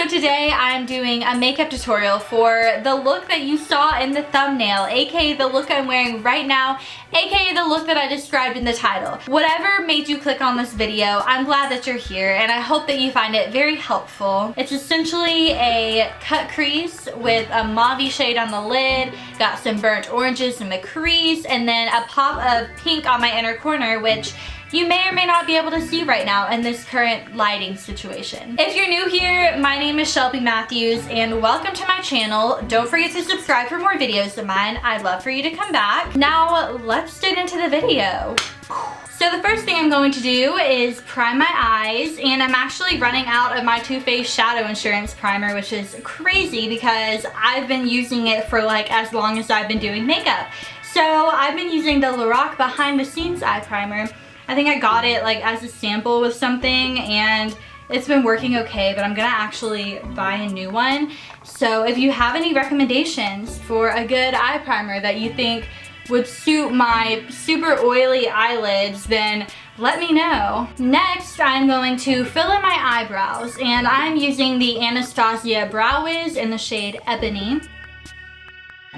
So today I'm doing a makeup tutorial for the look that you saw in the thumbnail, aka the look I'm wearing right now, aka the look that I described in the title. Whatever made you click on this video, I'm glad that you're here and I hope that you find it very helpful. It's essentially a cut crease with a mauve shade on the lid, got some burnt oranges in the crease, and then a pop of pink on my inner corner, which you may or may not be able to see right now in this current lighting situation. If you're new here, my name is Shelby Mathews and welcome to my channel. Don't forget to subscribe for more videos of mine. I'd love for you to come back. Now let's get into the video. So the first thing I'm going to do is prime my eyes, and I'm actually running out of my Too Faced Shadow Insurance Primer, which is crazy because I've been using it for like as long as I've been doing makeup. So I've been using the Lorac Behind the Scenes Eye Primer. I think I got it like as a sample with something and it's been working okay, but I'm gonna actually buy a new one. So if you have any recommendations for a good eye primer that you think would suit my super oily eyelids, then let me know. Next, I'm going to fill in my eyebrows, and I'm using the Anastasia Brow Wiz in the shade Ebony.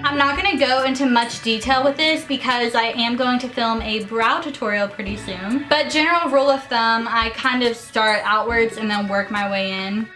I'm not going to go into much detail with this because I am going to film a brow tutorial pretty soon. But general rule of thumb, I kind of start outwards and then work my way in.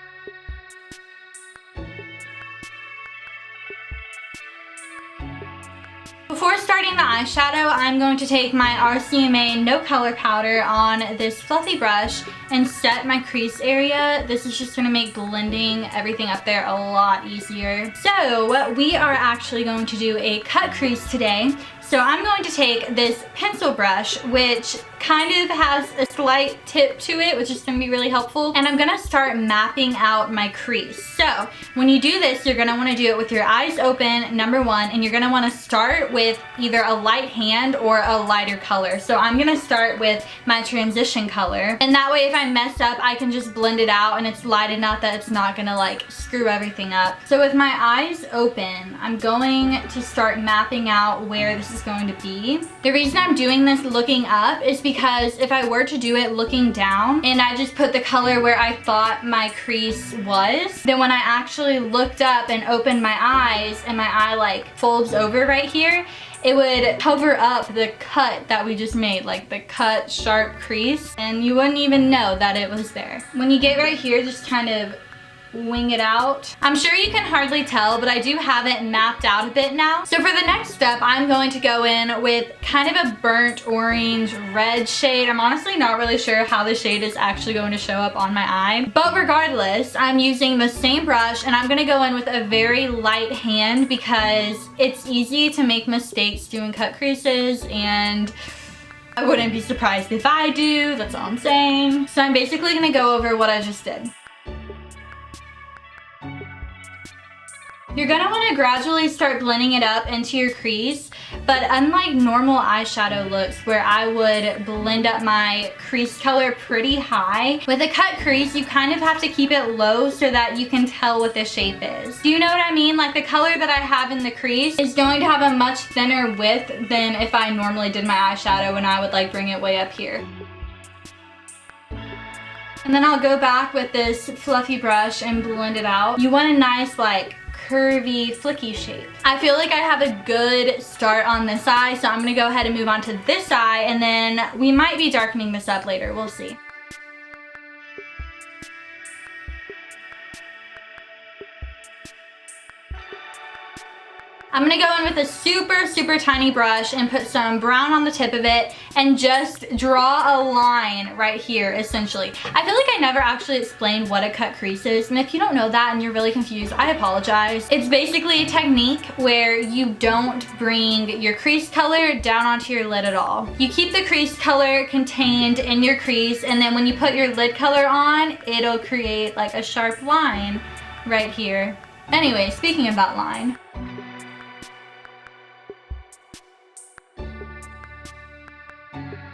Before starting the eyeshadow, I'm going to take my RCMA No Color Powder on this fluffy brush and set my crease area. This is just going to make blending everything up there a lot easier. So we are actually going to do a cut crease today. So I'm going to take this pencil brush, which kind of has a slight tip to it, which is going to be really helpful. And I'm going to start mapping out my crease. So when you do this, you're going to want to do it with your eyes open, number one, and you're going to want to start with either a light hand or a lighter color. So I'm going to start with my transition color. And that way if I mess up, I can just blend it out and it's light enough that it's not going to like screw everything up. So with my eyes open, I'm going to start mapping out where this is going to be. The reason I'm doing this looking up is because if I were to do it looking down and I just put the color where I thought my crease was, then when I actually looked up and opened my eyes and my eye like folds over right here, it would cover up the cut that we just made, like the cut sharp crease, and you wouldn't even know that it was there. When you get right here, just kind of wing it out. I'm sure you can hardly tell, but I do have it mapped out a bit now. So for the next step, I'm going to go in with kind of a burnt orange red shade. I'm honestly not really sure how the shade is actually going to show up on my eye. But regardless, I'm using the same brush and I'm gonna go in with a very light hand because it's easy to make mistakes doing cut creases, and I wouldn't be surprised if I do, that's all I'm saying. So I'm basically gonna go over what I just did. You're gonna wanna gradually start blending it up into your crease, but unlike normal eyeshadow looks where I would blend up my crease color pretty high, with a cut crease, you kind of have to keep it low so that you can tell what the shape is. Do you know what I mean? Like the color that I have in the crease is going to have a much thinner width than if I normally did my eyeshadow and I would like bring it way up here. And then I'll go back with this fluffy brush and blend it out. You want a nice like curvy, flicky shape. I feel like I have a good start on this eye, so I'm gonna go ahead and move on to this eye, and then we might be darkening this up later, we'll see. I'm gonna go in with a super tiny brush and put some brown on the tip of it and just draw a line right here, essentially. I feel like I never actually explained what a cut crease is, and if you don't know that and you're really confused, I apologize. It's basically a technique where you don't bring your crease color down onto your lid at all. You keep the crease color contained in your crease, and then when you put your lid color on, it'll create like a sharp line right here. Anyway, speaking of that line,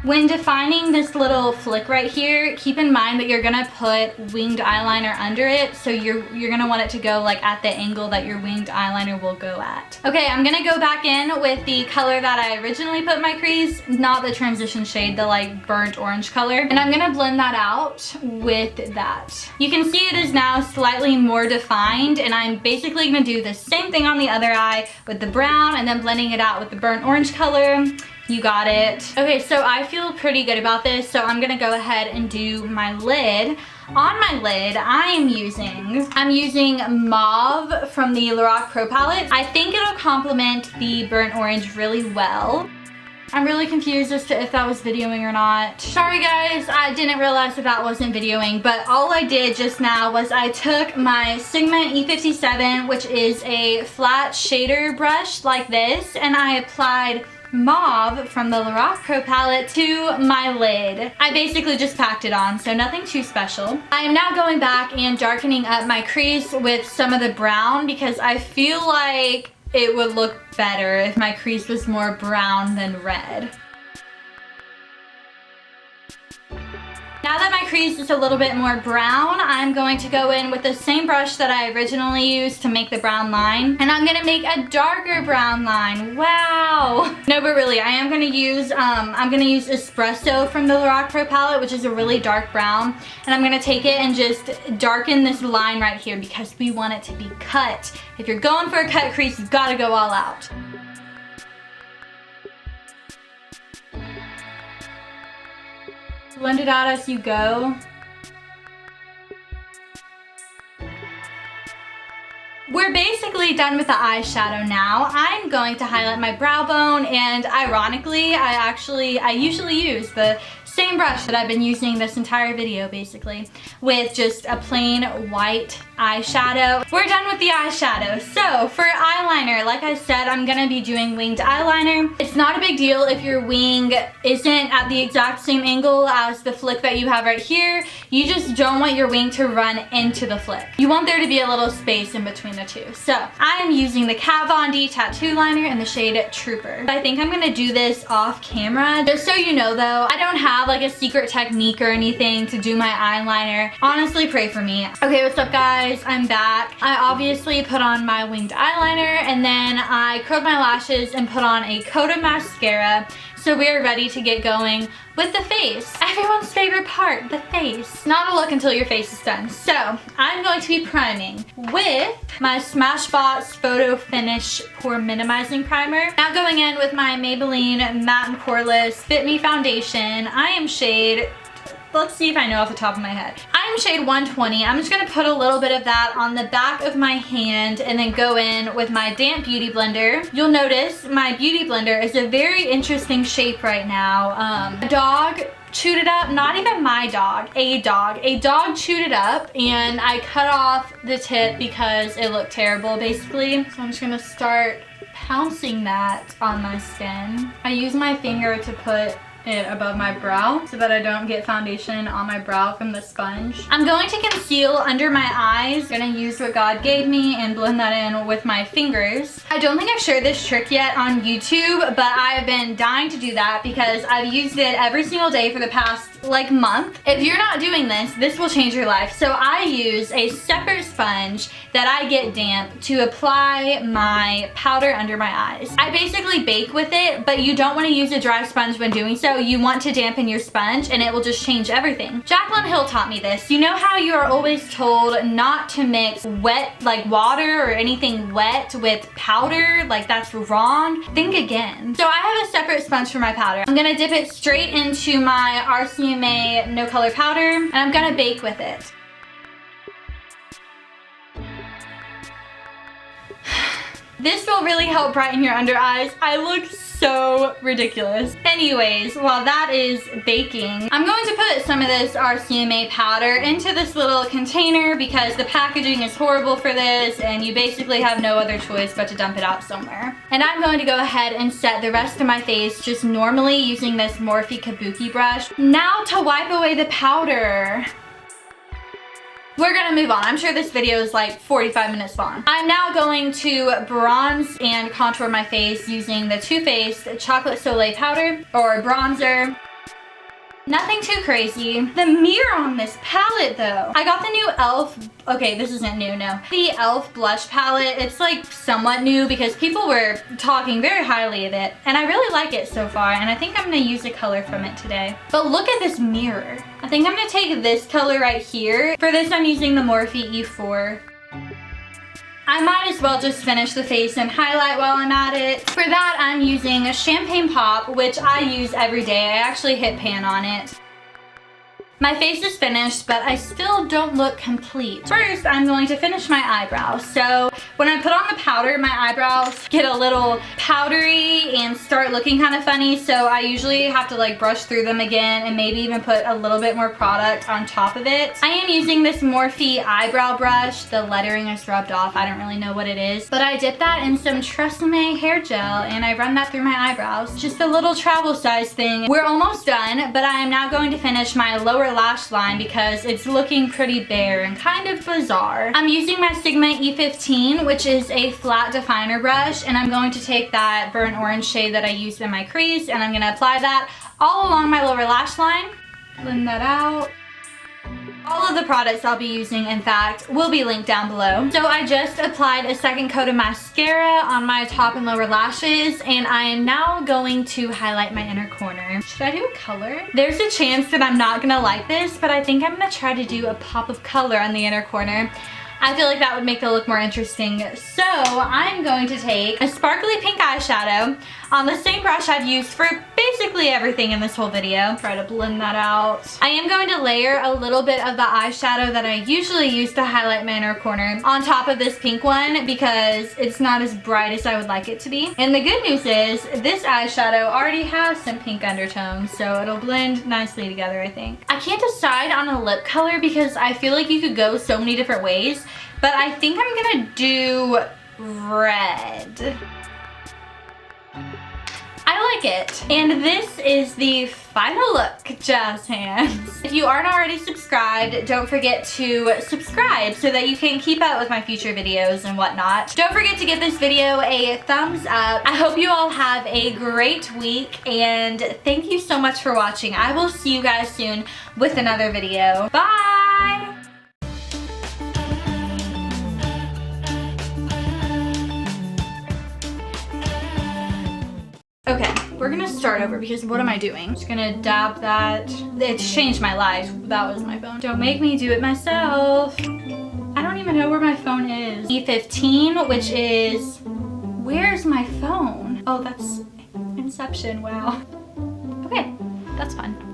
When defining this little flick right here, keep in mind that you're gonna put winged eyeliner under it, so you're gonna want it to go like at the angle that your winged eyeliner will go at. Okay, I'm gonna go back in with the color that I originally put in my crease, not the transition shade, the like burnt orange color, and I'm gonna blend that out with that. You can see it is now slightly more defined, and I'm basically gonna do the same thing on the other eye with the brown and then blending it out with the burnt orange color. You got it. Okay, so I feel pretty good about this, so I'm gonna go ahead and do my lid. On my lid, I'm using Mauve from the Lorac Pro Palette. I think it'll complement the burnt orange really well. I'm really confused as to if that was videoing or not. Sorry guys, I didn't realize that wasn't videoing, but all I did just now was I took my Sigma E57, which is a flat shader brush like this, and I applied Mauve from the Lorac Pro Palette to my lid. I basically just packed it on, so nothing too special. I am now going back and darkening up my crease with some of the brown because I feel like it would look better if my crease was more brown than red. Now that my crease is a little bit more brown, I'm going to go in with the same brush that I originally used to make the brown line, and I'm gonna make a darker brown line. Wow! No, but really, I am gonna use Espresso from the Lorac Pro Palette, which is a really dark brown, and I'm gonna take it and just darken this line right here because we want it to be cut. If you're going for a cut crease, you've gotta go all out. Blend it out as you go. We're basically done with the eyeshadow now. I'm going to highlight my brow bone, and ironically, I usually use the same brush that I've been using this entire video basically, with just a plain white eyeshadow. We're done with the eyeshadow. So for eyeliner, like I said, I'm gonna be doing winged eyeliner. It's not a big deal if your wing isn't at the exact same angle as the flick that you have right here. You just don't want your wing to run into the flick. You want there to be a little space in between the two. So I am using the Kat Von D tattoo liner in the shade Trooper. I think I'm gonna do this off camera. Just so you know though, I don't have like a secret technique or anything to do my eyeliner. Honestly, pray for me. Okay, what's up guys? I'm back. I obviously put on my winged eyeliner, and then I curled my lashes and put on a coat of mascara. So we are ready to get going with the face. Everyone's favorite part, the face. Not a look until your face is done. So I'm going to be priming with my Smashbox Photo Finish Pore Minimizing Primer. Now going in with my Maybelline Matte and Poreless Fit Me Foundation. I am shade, let's see if I know off the top of my head. I'm shade 120. I'm just gonna put a little bit of that on the back of my hand and then go in with my damp beauty blender. You'll notice my beauty blender is a very interesting shape right now. A dog chewed it up, not even my dog, a dog chewed it up, and I cut off the tip because it looked terrible basically. So I'm just gonna start pouncing that on my skin. I use my finger to put it above my brow so that I don't get foundation on my brow from the sponge. I'm going to conceal under my eyes. I'm gonna use what God gave me and blend that in with my fingers. I don't think I've shared this trick yet on YouTube, but I've been dying to do that because I've used it every single day for the past like month. If you're not doing this, this will change your life. So I use a separate sponge that I get damp to apply my powder under my eyes. I basically bake with it, but you don't want to use a dry sponge when doing so. You want to dampen your sponge and it will just change everything. Jaclyn Hill taught me this. You know how you are always told not to mix wet, like water or anything wet with powder? Like that's wrong. Think again. So I have a separate sponge for my powder. I'm gonna dip it straight into my RCMA no color powder and I'm gonna bake with it. This will really help brighten your under eyes. I look so ridiculous. Anyways, while that is baking, I'm going to put some of this RCMA powder into this little container because the packaging is horrible for this and you basically have no other choice but to dump it out somewhere. And I'm going to go ahead and set the rest of my face just normally using this Morphe Kabuki brush. Now to wipe away the powder. We're gonna move on. I'm sure this video is like 45 minutes long. I'm now going to bronze and contour my face using the Faced Chocolate Soleil powder or bronzer. Nothing too crazy. The mirror on this palette though. I got the new e.l.f. Okay, this isn't new, no. The e.l.f. blush palette, it's like somewhat new because people were talking very highly of it. And I really like it so far, and I think I'm gonna use a color from it today. But look at this mirror. I think I'm gonna take this color right here. For this, I'm using the Morphe E4. I might as well just finish the face and highlight while I'm at it. For that, I'm using a Champagne Pop, which I use every day. I actually hit pan on it. My face is finished, but I still don't look complete. First, I'm going to finish my eyebrows. So when I put on the powder, my eyebrows get a little powdery and start looking kind of funny. So I usually have to like brush through them again and maybe even put a little bit more product on top of it. I am using this Morphe eyebrow brush. The lettering is rubbed off. I don't really know what it is. But I dip that in some Tresemmé hair gel and I run that through my eyebrows. Just a little travel size thing. We're almost done, but I am now going to finish my lower lash line because it's looking pretty bare and kind of bizarre. I'm using my Sigma E15, which is a flat definer brush, and I'm going to take that burnt orange shade that I used in my crease and I'm going to apply that all along my lower lash line. Blend that out. All of the products I'll be using, in fact, will be linked down below. So I just applied a second coat of mascara on my top and lower lashes, and I am now going to highlight my inner corner. Should I do a color? There's a chance that I'm not gonna like this, but I think I'm gonna try to do a pop of color on the inner corner. I feel like that would make it look more interesting. So I'm going to take a sparkly pink eyeshadow on the same brush I've used for basically everything in this whole video. Try to blend that out. I am going to layer a little bit of the eyeshadow that I usually use to highlight my inner corner on top of this pink one because it's not as bright as I would like it to be. And the good news is this eyeshadow already has some pink undertones, so it'll blend nicely together, I think. I can't decide on a lip color because I feel like you could go so many different ways, but I think I'm gonna do red. I like it. And this is the final look, jazz hands. If you aren't already subscribed, don't forget to subscribe so that you can keep up with my future videos and whatnot. Don't forget to give this video a thumbs up. I hope you all have a great week and thank you so much for watching. I will see you guys soon with another video. Bye! Okay, we're gonna start over because what am I doing? I'm just gonna dab that. It's changed my life. That was my phone. Don't make me do it myself. I don't even know where my phone is. E15, which is, where's my phone? Oh, that's Inception, wow. Okay, that's fun.